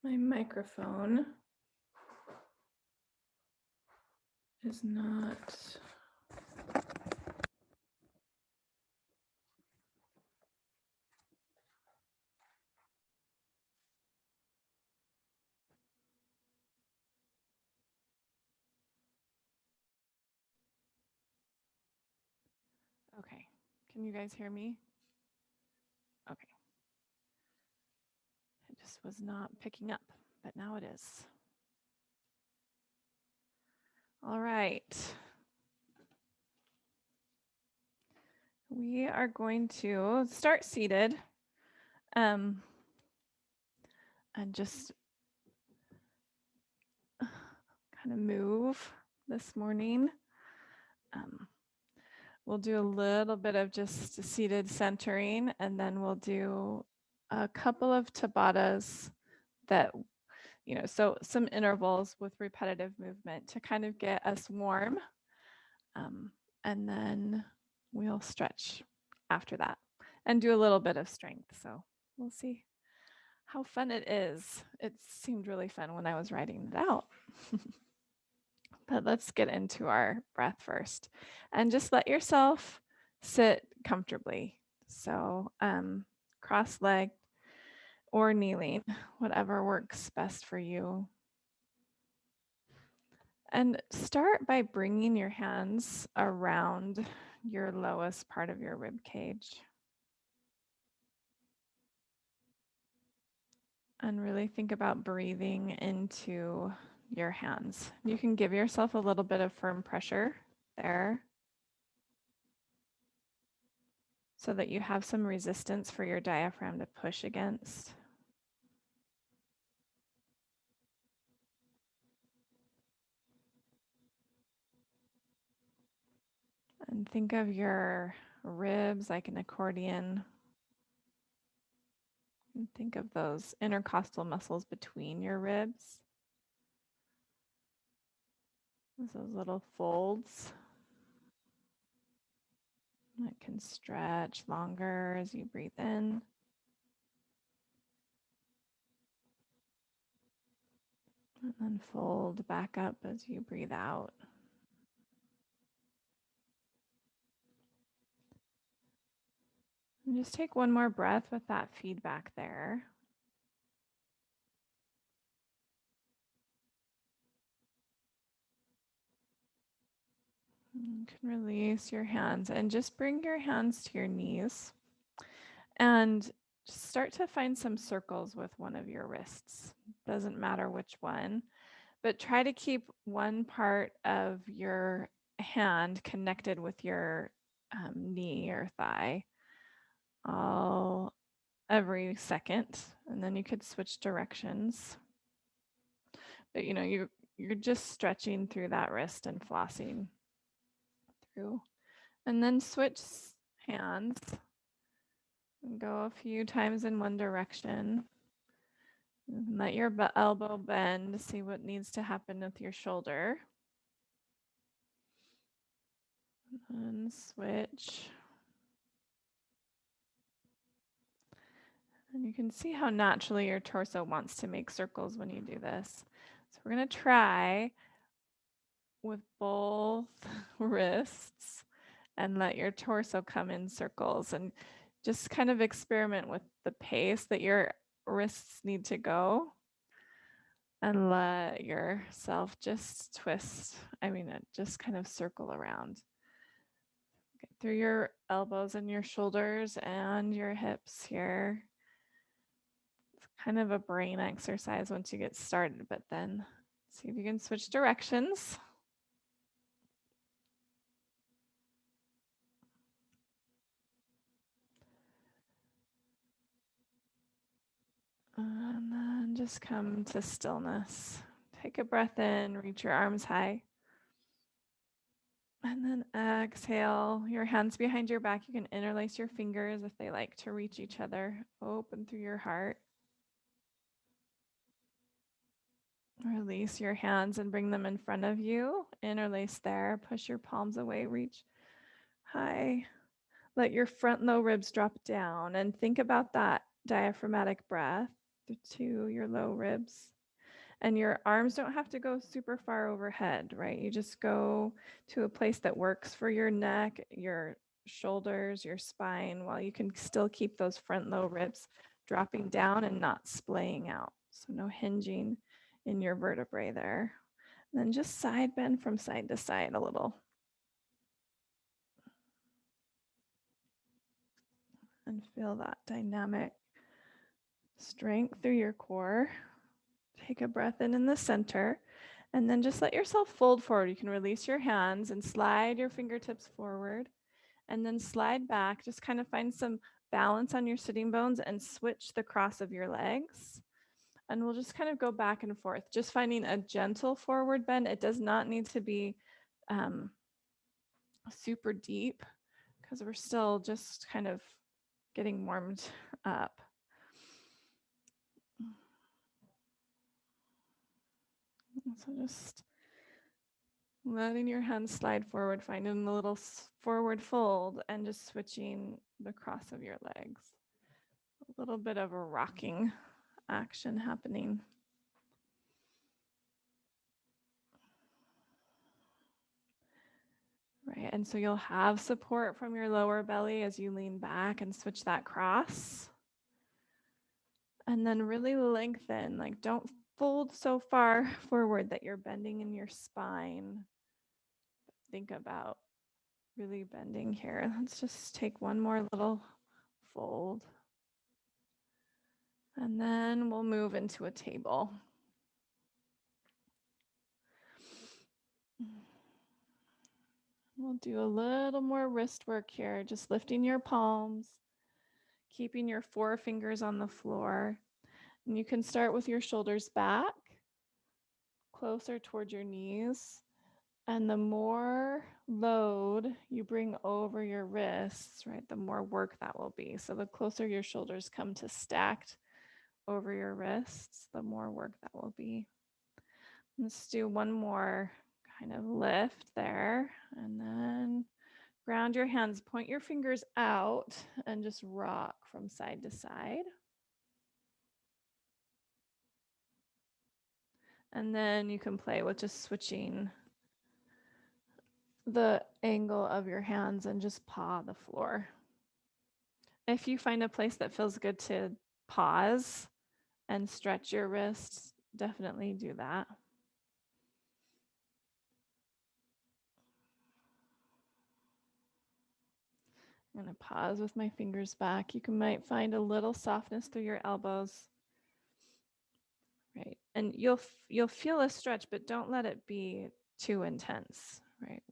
My microphone is not. Okay, can you guys hear me? Okay. It just was not picking up, but now it is. All right. We are going to start seated and just kind of move this morning. We'll do a little bit of just seated centering, and then we'll do a couple of tabatas that, so some intervals with repetitive movement to kind of get us warm. And then we'll stretch after that and do a little bit of strength. So we'll see how fun it is. It seemed really fun when I was writing it out. But let's get into our breath first and just let yourself sit comfortably. So cross-legged or kneeling, whatever works best for you. And start by bringing your hands around your lowest part of your rib cage. And really think about breathing into your hands. You can give yourself a little bit of firm pressure there so that you have some resistance for your diaphragm to push against. And think of your ribs like an accordion. And think of those intercostal muscles between your ribs. Those little folds that can stretch longer as you breathe in. And then fold back up as you breathe out. And just take one more breath with that feedback there. You can release your hands and just bring your hands to your knees and just start to find some circles with one of your wrists. Doesn't matter which one, but try to keep one part of your hand connected with your knee or thigh every second, and then you could switch directions. But you're just stretching through that wrist and flossing through. And then switch hands and go a few times in one direction. And let your elbow bend to see what needs to happen with your shoulder. And switch. And you can see how naturally your torso wants to make circles when you do this. So we're going to try with both wrists and let your torso come in circles and just kind of experiment with the pace that your wrists need to go and let yourself just just kind of circle around. Get through your elbows and your shoulders and your hips here. It's kind of a brain exercise once you get started, but then see if you can switch directions. And then just come to stillness. Take a breath in, reach your arms high. And then exhale, your hands behind your back. You can interlace your fingers if they like to reach each other. Open through your heart. Release your hands and bring them in front of you. Interlace there. Push your palms away. Reach high. Let your front low ribs drop down and think about that diaphragmatic breath. to your low ribs. And your arms don't have to go super far overhead, right? You just go to a place that works for your neck, your shoulders, your spine, while you can still keep those front low ribs dropping down and not splaying out. So no hinging in your vertebrae there. And then just side bend from side to side a little. And feel that dynamic strength through your core. Take a breath in the center, and then just let yourself fold forward. You can release your hands and slide your fingertips forward, and then slide back. Just kind of find some balance on your sitting bones and switch the cross of your legs. And we'll just kind of go back and forth, just finding a gentle forward bend. It does not need to be super deep because we're still just kind of getting warmed up. So just letting your hands slide forward, finding a little forward fold, and just switching the cross of your legs. A little bit of a rocking action happening. Right, and so you'll have support from your lower belly as you lean back and switch that cross. And then really lengthen, like don't fold so far forward that you're bending in your spine. Think about really bending here. Let's just take one more little fold. And then we'll move into a table. We'll do a little more wrist work here, just lifting your palms, keeping your forefingers on the floor. And you can start with your shoulders back, closer towards your knees. And the more load you bring over your wrists, right, the more work that will be. So the closer your shoulders come to stacked over your wrists, the more work that will be. Let's do one more kind of lift there, and then ground your hands, point your fingers out, and just rock from side to side. And then you can play with just switching the angle of your hands and just paw the floor. If you find a place that feels good to pause and stretch your wrists, definitely do that. I'm going to pause with my fingers back. You might find a little softness through your elbows. Right. And you'll feel a stretch, but don't let it be too intense, right?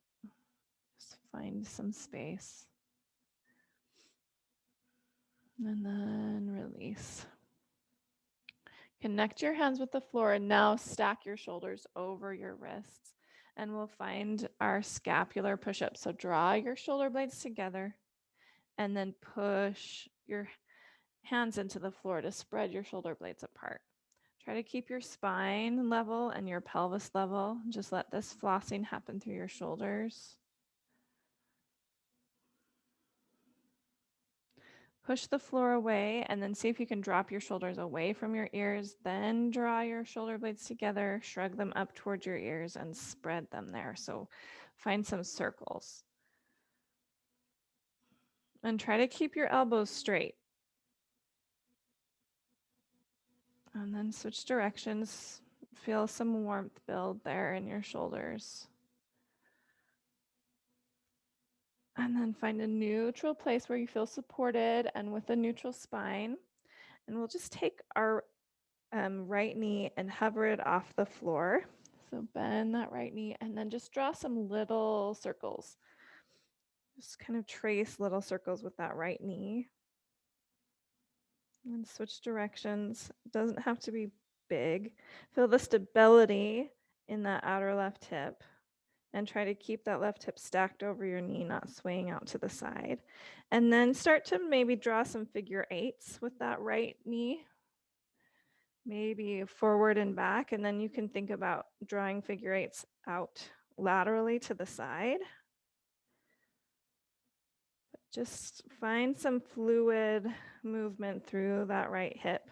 Just find some space. And then release. Connect your hands with the floor and now stack your shoulders over your wrists. And we'll find our scapular push-up. So draw your shoulder blades together and then push your hands into the floor to spread your shoulder blades apart. Try to keep your spine level and your pelvis level. Just let this flossing happen through your shoulders. Push the floor away and then see if you can drop your shoulders away from your ears. Then draw your shoulder blades together, shrug them up towards your ears and spread them there. So find some circles. And try to keep your elbows straight. And then switch directions. Feel some warmth build there in your shoulders. And then find a neutral place where you feel supported and with a neutral spine. And we'll just take our right knee and hover it off the floor. So bend that right knee and then just draw some little circles. Just kind of trace little circles with that right knee. And switch directions. It doesn't have to be big. Feel the stability in that outer left hip. And try to keep that left hip stacked over your knee, not swaying out to the side. And then start to maybe draw some figure eights with that right knee, maybe forward and back. And then you can think about drawing figure eights out laterally to the side. Just find some fluid movement through that right hip.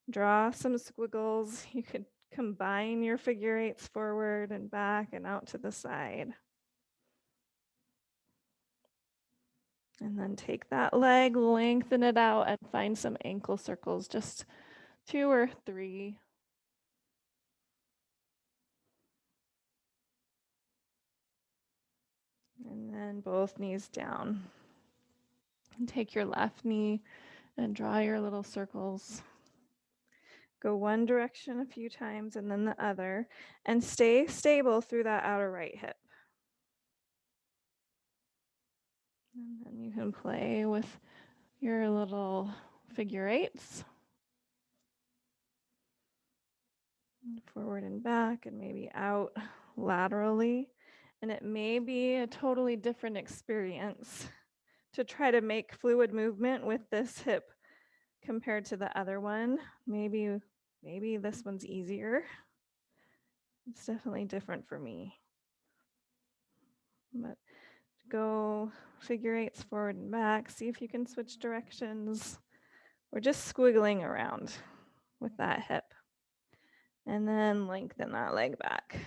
Draw some squiggles. You could combine your figure eights forward and back and out to the side. And then take that leg, lengthen it out, and find some ankle circles, just 2 or 3. And then both knees down. And take your left knee and draw your little circles. Go one direction a few times and then the other, and stay stable through that outer right hip. And then you can play with your little figure eights. Forward and back, and maybe out laterally. And it may be a totally different experience to try to make fluid movement with this hip compared to the other one. Maybe this one's easier. It's definitely different for me. But go figure eights forward and back. See if you can switch directions. We're just squiggling around with that hip. And then lengthen that leg back.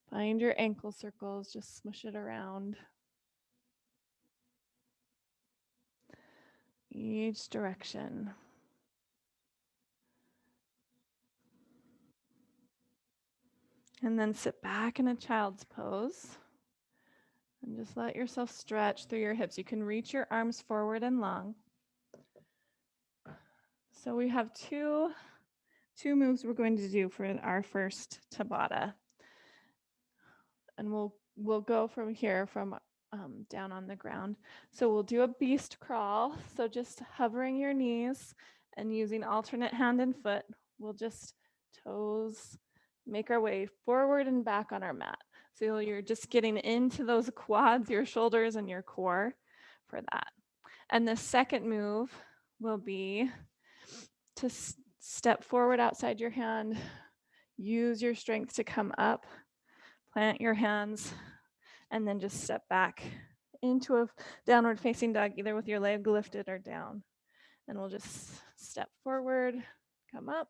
Find your ankle circles, just smush it around. Each direction. And then sit back in a child's pose. And just let yourself stretch through your hips. You can reach your arms forward and long. So we have two moves we're going to do for our first Tabata. And we'll go from here, from down on the ground. So we'll do a beast crawl. So just hovering your knees and using alternate hand and foot, we'll just toes make our way forward and back on our mat. So you're just getting into those quads, your shoulders, and your core for that. And the second move will be to step forward outside your hand, use your strength to come up, plant your hands, and then just step back into a downward facing dog, either with your leg lifted or down. And we'll just step forward, come up,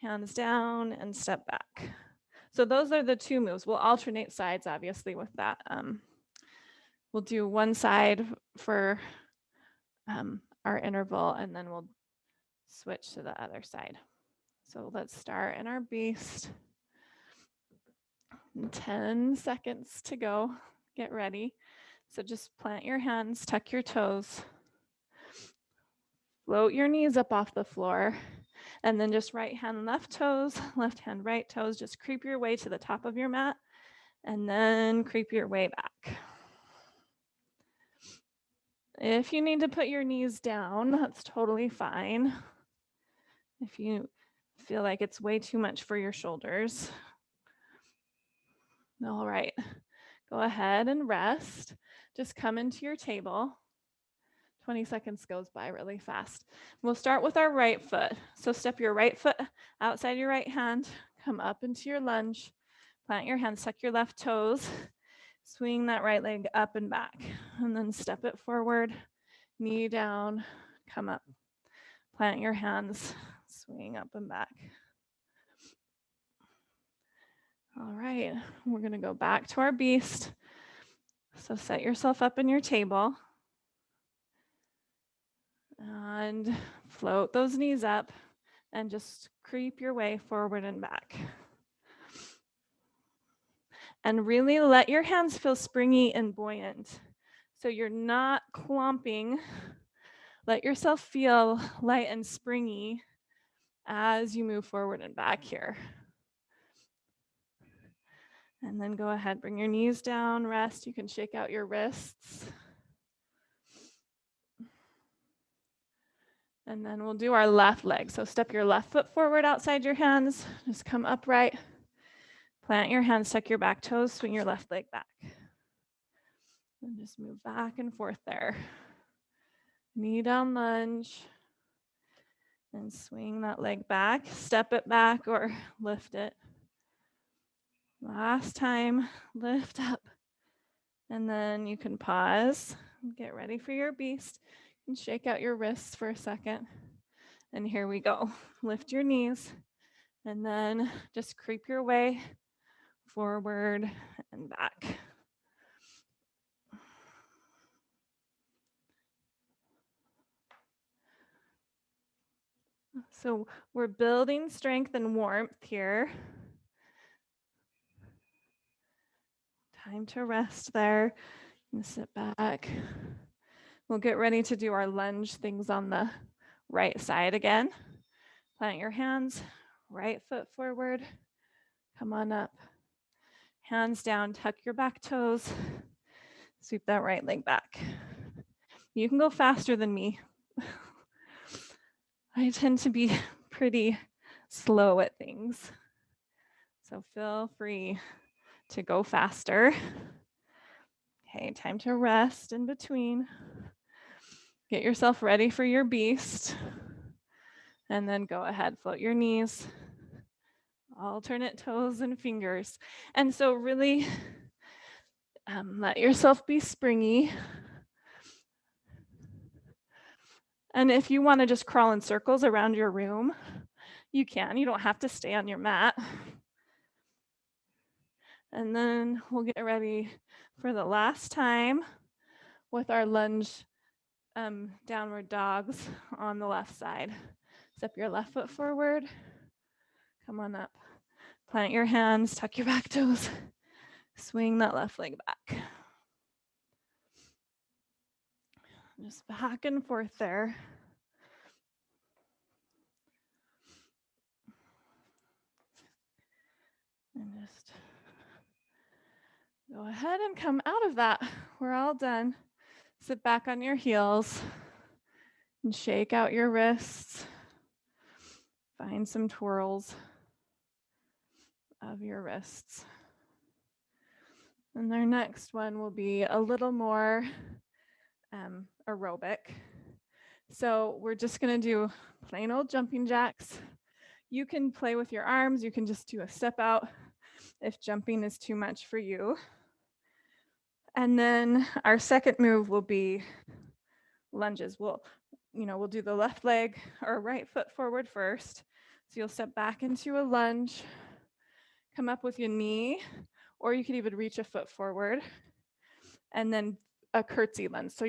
hands down, and step back. So those are the two moves. We'll alternate sides, obviously, with that. We'll do one side for our interval, and then we'll switch to the other side. So let's start in our beast. 10 seconds to go. Get ready. So just plant your hands, tuck your toes, float your knees up off the floor, and then just right hand, left toes, left hand, right toes. Just creep your way to the top of your mat, and then creep your way back. If you need to put your knees down, that's totally fine. If you feel like it's way too much for your shoulders. All right, go ahead and rest. Just come into your table. 20 seconds goes by really fast. We'll start with our right foot. So step your right foot outside your right hand, come up into your lunge, plant your hands, tuck your left toes, swing that right leg up and back, and then step it forward, knee down, come up, plant your hands, swing up and back. All right, we're gonna go back to our beast. So set yourself up in your table and float those knees up and just creep your way forward and back. And really let your hands feel springy and buoyant. So you're not clumping. Let yourself feel light and springy as you move forward and back here. And then go ahead, bring your knees down, rest. You can shake out your wrists. And then we'll do our left leg. So step your left foot forward outside your hands. Just come upright. Plant your hands, tuck your back toes, swing your left leg back. And just move back and forth there. Knee down lunge. And swing that leg back. Step it back or lift it. Last time, lift up. And then you can pause. Get ready for your beast. And shake out your wrists for a second. And here we go. Lift your knees and then just creep your way forward and back. So we're building strength and warmth here. Time to rest there and sit back. We'll get ready to do our lunge things on the right side again. Plant your hands, right foot forward. Come on up. Hands down, tuck your back toes. Sweep that right leg back. You can go faster than me. I tend to be pretty slow at things. So feel free to go faster. Okay, time to rest in between. Get yourself ready for your beast. And then go ahead, float your knees, alternate toes and fingers. And so really let yourself be springy. And if you want to just crawl in circles around your room, you can. You don't have to stay on your mat. And then we'll get ready for the last time with our lunge downward dogs on the left side. Step your left foot forward. Come on up. Plant your hands, tuck your back toes. Swing that left leg back. Just back and forth there. And just go ahead and come out of that. We're all done. Sit back on your heels and shake out your wrists. Find some twirls of your wrists. And our next one will be a little more aerobic. So we're just going to do plain old jumping jacks. You can play with your arms. You can just do a step out if jumping is too much for you. And then our second move will be lunges. We'll do the left leg or right foot forward first. So you'll step back into a lunge, come up with your knee, or you could even reach a foot forward, and then a curtsy lunge. So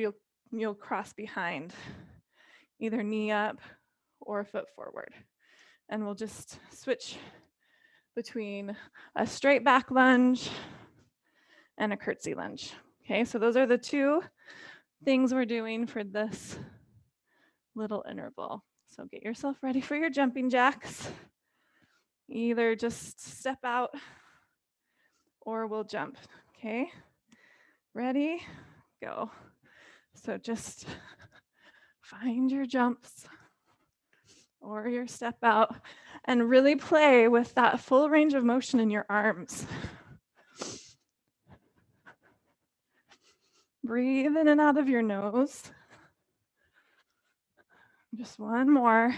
you'll cross behind, either knee up or foot forward. And we'll just switch between a straight back lunge and a curtsy lunge. Okay, so those are the two things we're doing for this little interval. So get yourself ready for your jumping jacks. Either just step out or we'll jump. Okay, ready, go. So just find your jumps or your step out and really play with that full range of motion in your arms. Breathe in and out of your nose. Just one more,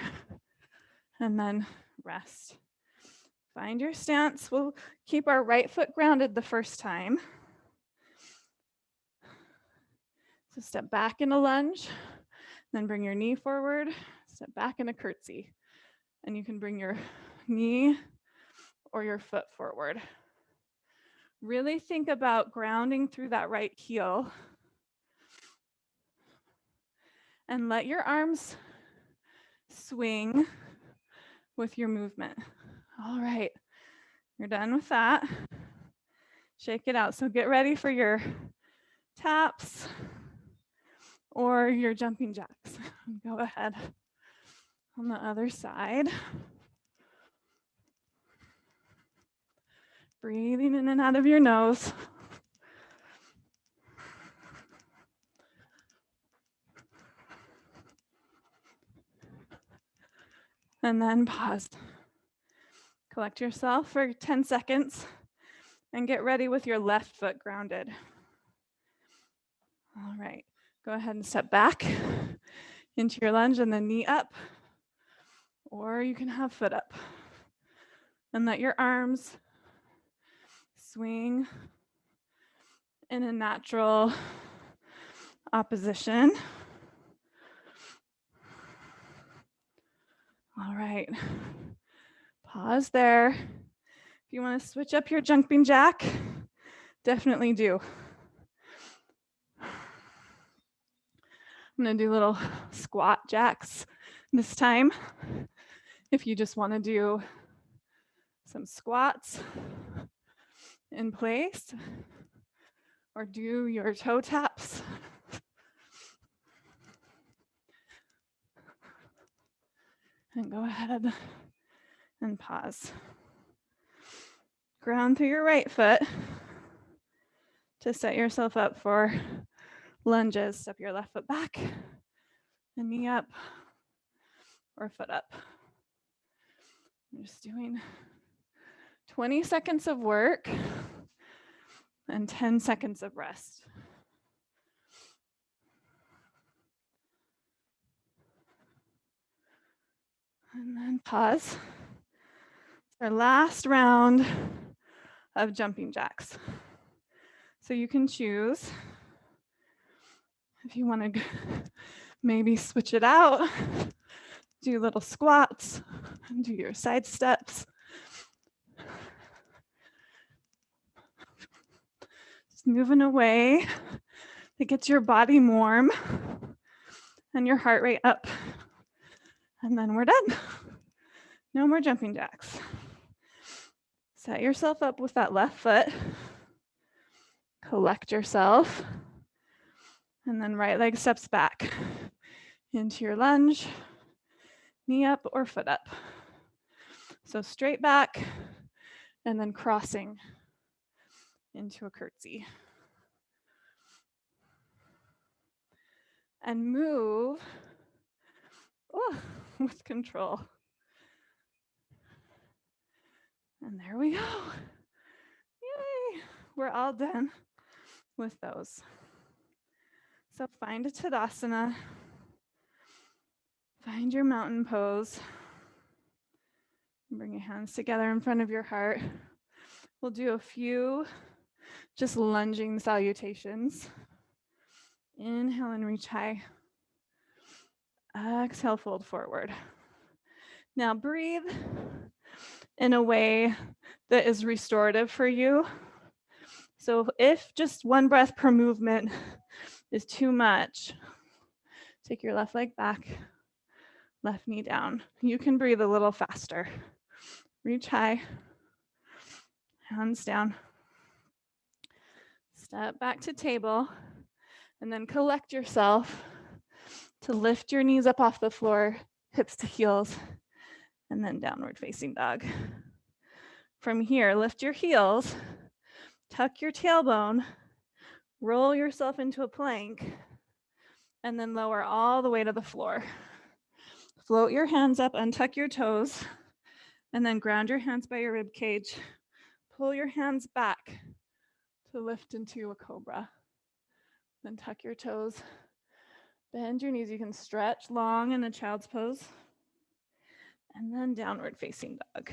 and then rest. Find your stance. We'll keep our right foot grounded the first time. So step back in a lunge, then bring your knee forward, step back in a curtsy. And you can bring your knee or your foot forward. Really think about grounding through that right heel. And let your arms swing with your movement. All right, you're done with that. Shake it out. So get ready for your taps or your jumping jacks. Go ahead on the other side. Breathing in and out of your nose. And then pause. Collect yourself for 10 seconds and get ready with your left foot grounded. All right, go ahead and step back into your lunge and then knee up, or you can have foot up. And let your arms swing in a natural opposition. right. Pause there. If you want to switch up your jumping jack, definitely do. I'm going to do little squat jacks this time. If you just want to do some squats in place or do your toe taps. And go ahead and pause. Ground through your right foot to set yourself up for lunges. Step your left foot back and knee up or foot up. I'm just doing 20 seconds of work and 10 seconds of rest. And then pause. Our last round of jumping jacks. So you can choose if you want to maybe switch it out, do little squats, do your side steps. Just moving away. It gets your body warm and your heart rate up. And then we're done. No more jumping jacks. Set yourself up with that left foot. Collect yourself. And then right leg steps back into your lunge, knee up or foot up. So straight back and then crossing into a curtsy. And move with control. And there we go. Yay! We're all done with those. So find a Tadasana. Find your mountain pose. Bring your hands together in front of your heart. We'll do a few just lunging salutations. Inhale and reach high. Exhale, fold forward. Now breathe in a way that is restorative for you. So if just one breath per movement is too much, take your left leg back, left knee down. You can breathe a little faster. Reach high, hands down. Step back to table, and then collect yourself to lift your knees up off the floor, hips to heels, and then downward facing dog. From here, lift your heels, tuck your tailbone, roll yourself into a plank, and then lower all the way to the floor. Float your hands up, untuck your toes, and then ground your hands by your rib cage. Pull your hands back to lift into a cobra. Then tuck your toes, bend your knees. You can stretch long in a child's pose, and then downward facing dog.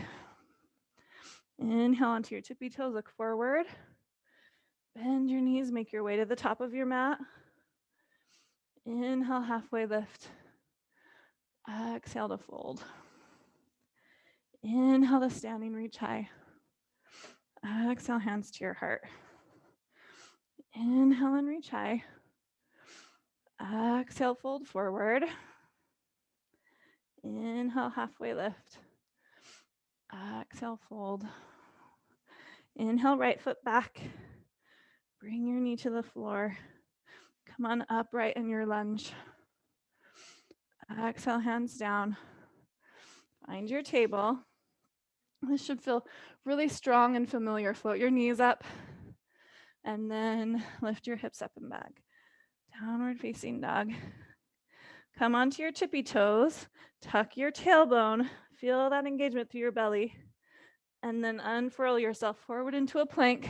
Inhale onto your tippy toes, look forward. Bend your knees, make your way to the top of your mat. Inhale, halfway lift. Exhale to fold. Inhale to standing, reach high. Exhale, hands to your heart. Inhale and reach high. Exhale, fold forward. Inhale, halfway lift. Exhale, fold. Inhale, right foot back. Bring your knee to the floor. Come on upright in your lunge. Exhale, hands down. Find your table. This should feel really strong and familiar. Float your knees up and then lift your hips up and back. Downward facing dog. Come onto your tippy toes. Tuck your tailbone. Feel that engagement through your belly. And then unfurl yourself forward into a plank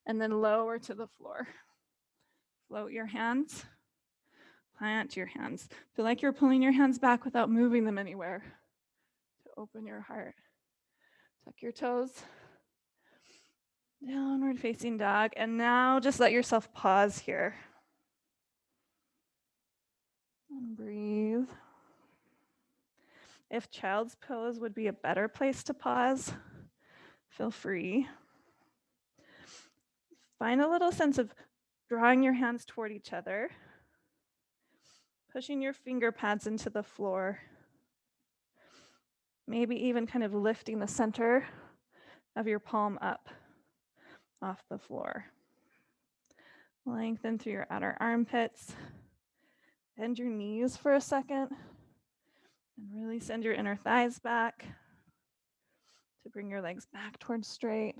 and then lower to the floor. Float your hands. Plant your hands. Feel like you're pulling your hands back without moving them anywhere. To open your heart. Tuck your toes. Downward facing dog. And now just let yourself pause here. And breathe. If child's pose would be a better place to pause, feel free. Find a little sense of drawing your hands toward each other, pushing your finger pads into the floor, maybe even kind of lifting the center of your palm up off the floor. Lengthen through your outer armpits. Bend your knees for a second and really send your inner thighs back to bring your legs back towards straight.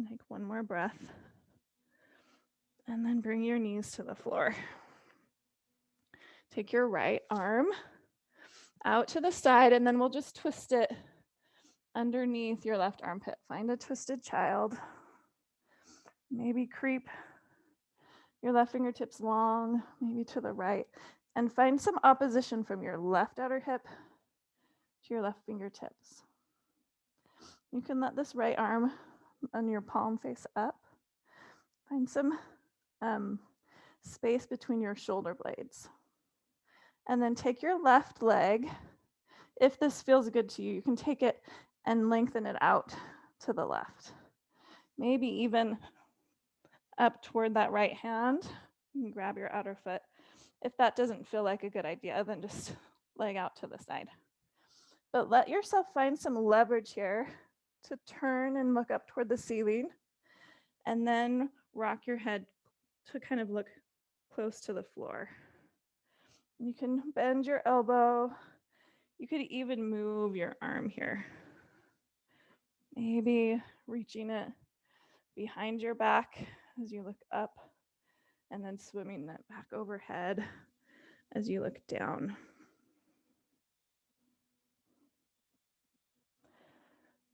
Take one more breath. And then bring your knees to the floor. Take your right arm out to the side, and then we'll just twist it underneath your left armpit. Find a twisted child. Maybe creep your left fingertips long, maybe to the right, and find some opposition from your left outer hip to your left fingertips. You can let this right arm on your palm face up. Find some space between your shoulder blades. And then take your left leg. If this feels good to you, you can take it and lengthen it out to the left. Maybe even up toward that right hand. You can grab your outer foot. If that doesn't feel like a good idea, then just leg out to the side. But let yourself find some leverage here to turn and look up toward the ceiling, and then rock your head to kind of look close to the floor. You can bend your elbow. You could even move your arm here. Maybe reaching it behind your back as you look up, and then swimming that back overhead as you look down.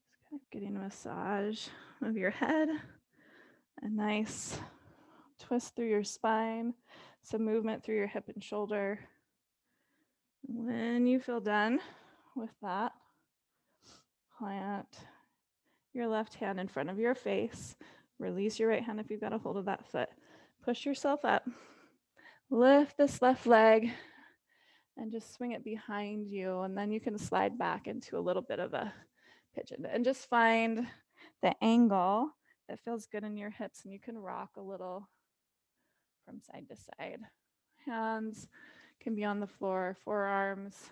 Just kind of getting a massage of your head, a nice twist through your spine, some movement through your hip and shoulder. When you feel done with that, plant your left hand in front of your face. Release your right hand if you've got a hold of that foot. Push yourself up. Lift this left leg and just swing it behind you. And then you can slide back into a little bit of a pigeon. And just find the angle that feels good in your hips. And you can rock a little from side to side. Hands can be on the floor, forearms.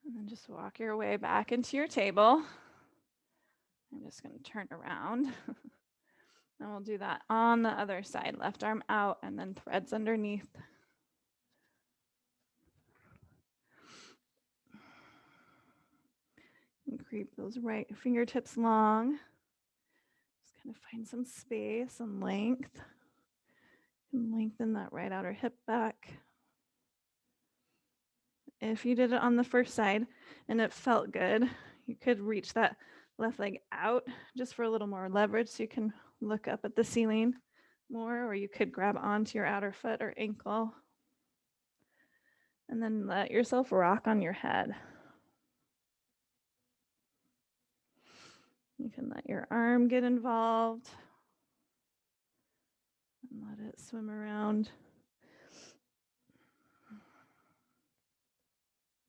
And then just walk your way back into your table. I'm just going to turn around. And we'll do that on the other side. Left arm out and then threads underneath. And creep those right fingertips long. Just kind of find some space and length. And lengthen that right outer hip back. If you did it on the first side and it felt good, you could reach that left leg out just for a little more leverage so you can look up at the ceiling more, or you could grab onto your outer foot or ankle. And then let yourself rock on your head. You can let your arm get involved and let it swim around.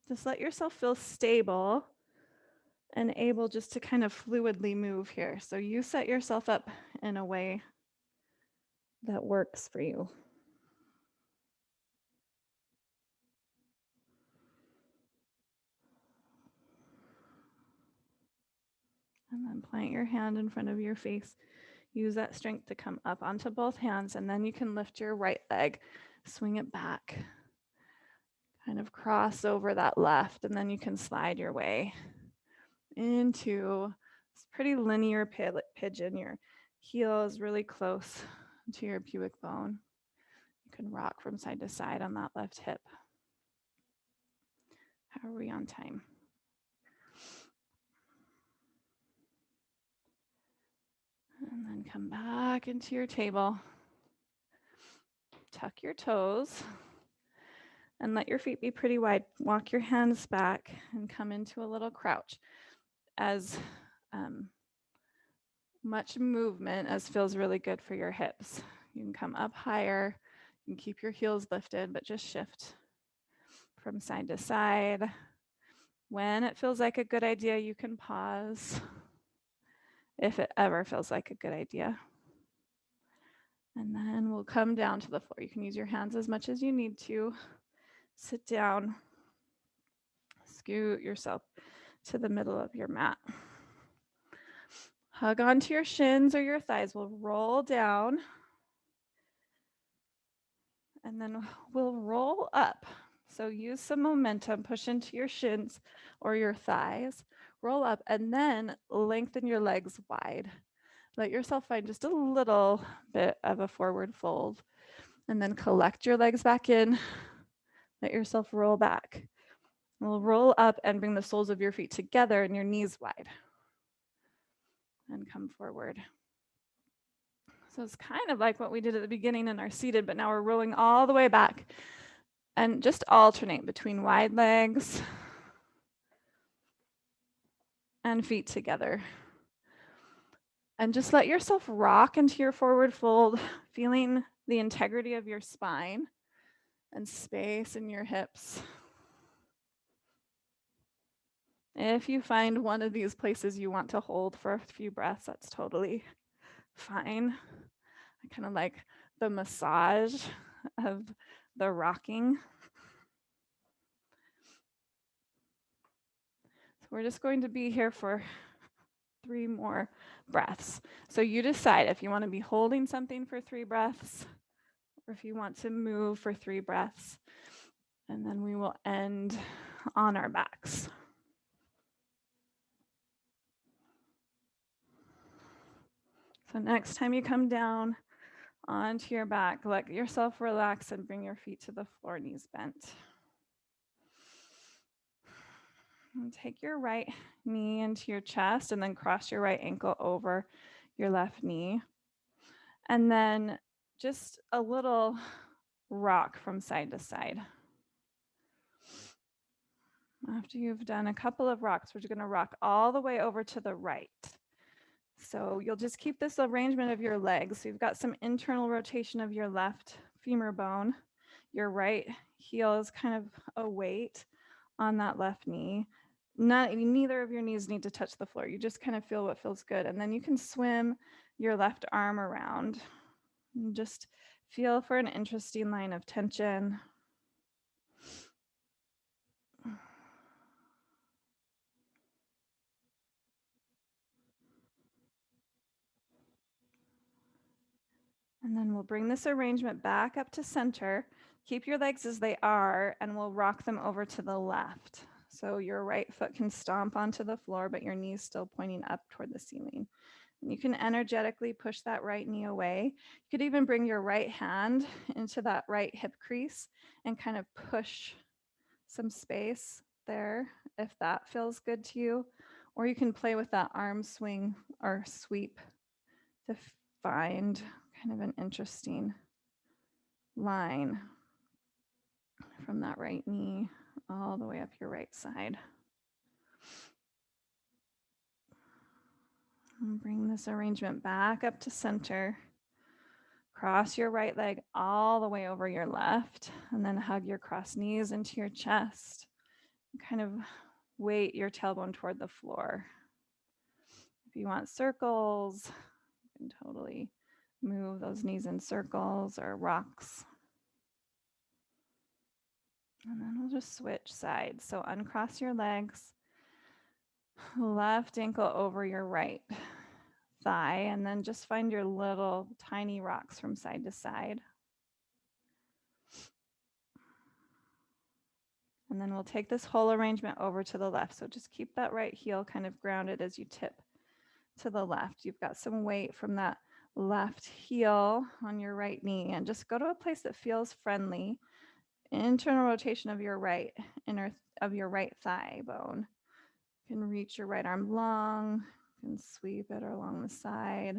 Just let yourself feel stable and able just to kind of fluidly move here. So you set yourself up in a way that works for you. And then plant your hand in front of your face. Use that strength to come up onto both hands, and then you can lift your right leg, swing it back, kind of cross over that left, and then you can slide your way into this pretty linear pigeon. Your heel is really close to your pubic bone. You can rock from side to side on that left hip. How are we on time? And then come back into your table. Tuck your toes and let your feet be pretty wide. Walk your hands back and come into a little crouch. As much movement as feels really good for your hips. You can come up higher, you can keep your heels lifted, but just shift from side to side. When it feels like a good idea, you can pause, if it ever feels like a good idea. And then we'll come down to the floor. You can use your hands as much as you need to. Sit down, scoot yourself to the middle of your mat. Hug onto your shins or your thighs. We'll roll down, and then we'll roll up. So use some momentum, push into your shins or your thighs, roll up, and then lengthen your legs wide. Let yourself find just a little bit of a forward fold, and then collect your legs back in. Let yourself roll back. We'll roll up and bring the soles of your feet together and your knees wide. And come forward. So it's kind of like what we did at the beginning in our seated, but now we're rolling all the way back. And just alternate between wide legs and feet together. And just let yourself rock into your forward fold, feeling the integrity of your spine and space in your hips. If you find one of these places you want to hold for a few breaths, that's totally fine. I kind of like the massage of the rocking. So we're just going to be here for 3 more breaths. So you decide if you want to be holding something for 3 breaths or if you want to move for 3 breaths. And then we will end on our backs. So next time you come down onto your back, let yourself relax and bring your feet to the floor, knees bent. And take your right knee into your chest and then cross your right ankle over your left knee. And then just a little rock from side to side. After you've done a couple of rocks, we're just going to rock all the way over to the right. So you'll just keep this arrangement of your legs. So you've got some internal rotation of your left femur bone. Your right heel is kind of a weight on that left knee. Neither of your knees need to touch the floor. You just kind of feel what feels good. And then you can swim your left arm around and just feel for an interesting line of tension. And then we'll bring this arrangement back up to center. Keep your legs as they are, and we'll rock them over to the left. So your right foot can stomp onto the floor, but your knee's still pointing up toward the ceiling. And you can energetically push that right knee away. You could even bring your right hand into that right hip crease and kind of push some space there if that feels good to you. Or you can play with that arm swing or sweep to find kind of an interesting line from that right knee all the way up your right side. And bring this arrangement back up to center. Cross your right leg all the way over your left, and then hug your crossed knees into your chest. Kind of weight your tailbone toward the floor. If you want circles, you can totally move those knees in circles or rocks. And then we'll just switch sides. So uncross your legs, left ankle over your right thigh, and then just find your little tiny rocks from side to side. And then we'll take this whole arrangement over to the left. So just keep that right heel kind of grounded as you tip to the left. You've got some weight from that left heel on your right knee, and just go to a place that feels friendly. Internal rotation of your right thigh bone. You can reach your right arm long, you can sweep it along the side.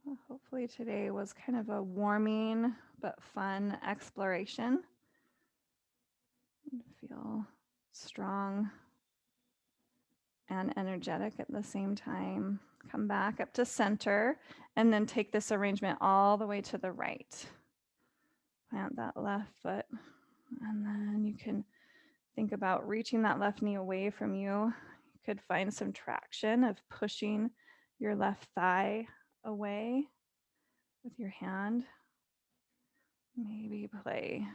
Well, hopefully today was kind of a warming but fun exploration. Feel strong and energetic at the same time. Come back up to center and then take this arrangement all the way to the right. Plant that left foot, and then you can think about reaching that left knee away from you. You could find some traction of pushing your left thigh away with your hand. Maybe play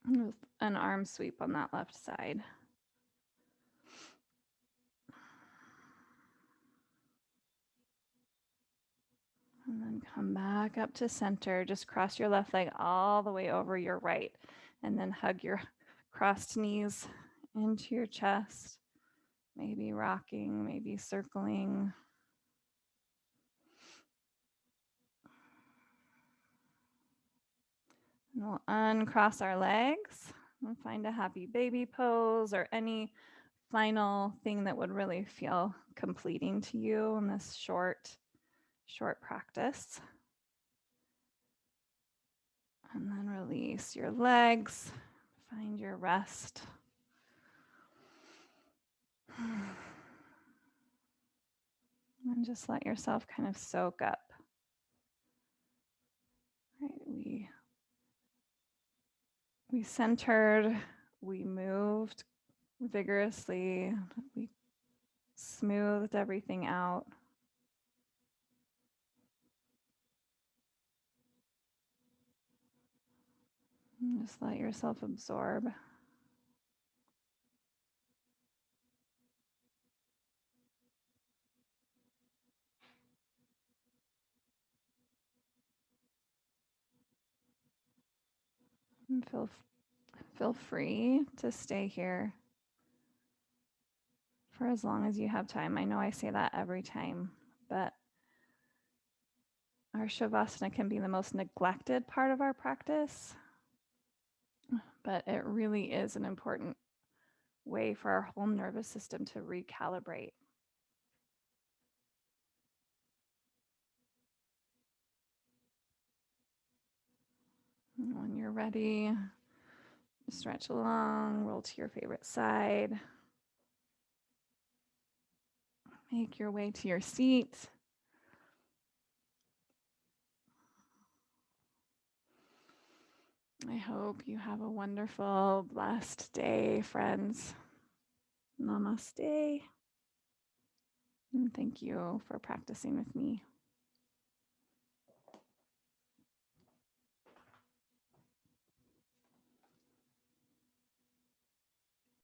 with an arm sweep on that left side. And then come back up to center. Just cross your left leg all the way over your right. And then hug your crossed knees into your chest. Maybe rocking, maybe circling. And we'll uncross our legs and find a happy baby pose or any final thing that would really feel completing to you in this short practice. And then release your legs, find your rest. And just let yourself kind of soak up. Right, we centered, we moved vigorously, we smoothed everything out. And just let yourself absorb. And feel free to stay here for as long as you have time. I know I say that every time, but our Shavasana can be the most neglected part of our practice, but it really is an important way for our whole nervous system to recalibrate. And when you're ready, stretch along, roll to your favorite side. Make your way to your seat. I hope you have a wonderful, blessed day, friends. Namaste. And thank you for practicing with me.